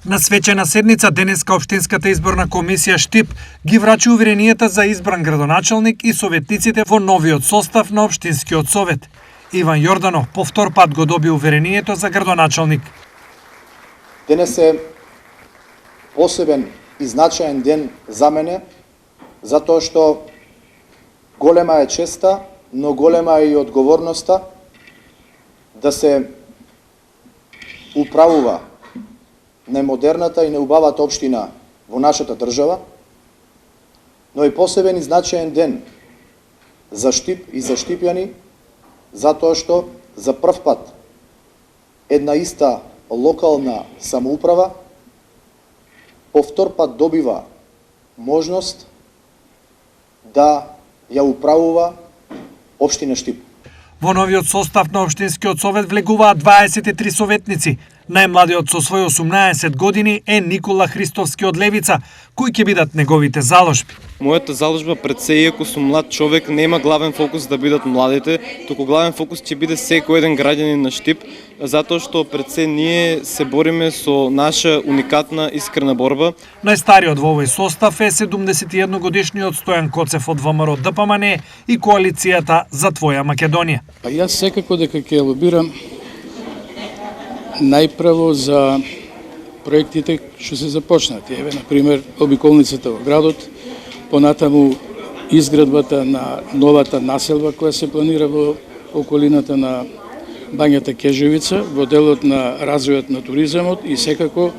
На свечена седница денеска Општинската изборна комисија Штип ги врачи уверенијата за избран градоначалник и советниците во новиот состав на Општинскиот совет. Иван Јорданов по втор пат го доби уверението за градоначалник. Денес е посебен и значаен ден за мене, затоа што голема е честа, но голема е и одговорноста да се управува најмодерната и најубавата општина во нашата држава, но и посебен и значаен ден за Штип и за штипјани, затоа што за прв пат една иста локална самоуправа по втор пат добива можност да ја управува општина Штип. Во новиот состав на Општинскиот совет влегуваат 23 советници. Најмладиот со свој 18 години е Никола Христовски од Левица, кои ќе бидат неговите заложби. Мојата заложба пред се, иако сум млад човек, нема главен фокус да бидат младите, туку главен фокус ќе биде секој еден граѓанин на Штип, затоа што пред се ние се бориме со наша уникатна искрена борба. Најстариот во овој состав е 71 годишниот Стојан Коцев од ВМРО ДПМН и коалицијата За твоја Македонија. Јас секако дека ќе лобирам најпрво за проектите што се започнати. Еве, например, обиколницата во градот, понатаму изградбата на новата населба која се планира во околината на Бањата Кежевица, во делот на развојот на туризмот и секако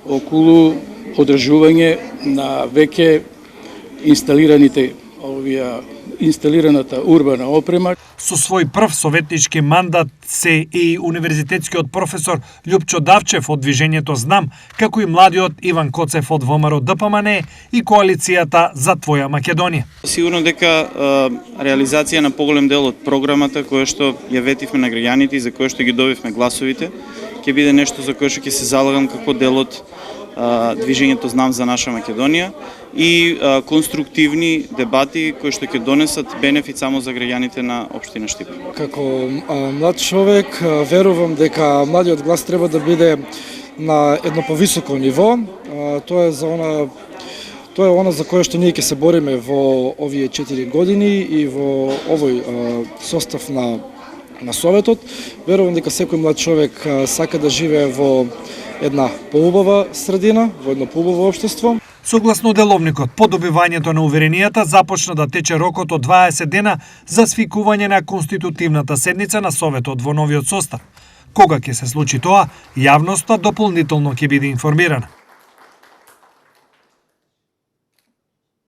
околу одржување на веќе инсталираната урбана опрема. Со свој прв советнички мандат се и универзитетскиот професор Љупчо Давчев од Движењето Знам, како и младиот Иван Коцев од ВМРО ДПМН и коалицијата За твоја Македонија. Сигурно дека реализација на поголем дел од програмата која што ја ветивме на граѓаните и за која што ги добивме гласовите, ќе биде нешто за кое што ќе се залагам како дел од Движењето Знам за наша Македонија и конструктивни дебати кои што ќе донесат бенефит само за граѓаните на општина Штип. Како млад човек верувам дека младиот глас треба да биде на едно повисоко ниво. Тоа е она за кое што ние ќе се бориме во овие 4 години и во овој состав на Советот. Верувам дека секој млад човек сака да живее во една поубава средина, во едно поубаво општество. Согласно деловникот, по добивањето на уверенијата започна да тече рокот од 20 дена за свикување на конститутивната седница на Советот во новиот состав. Кога ќе се случи тоа, јавноста дополнително ќе биде информирана.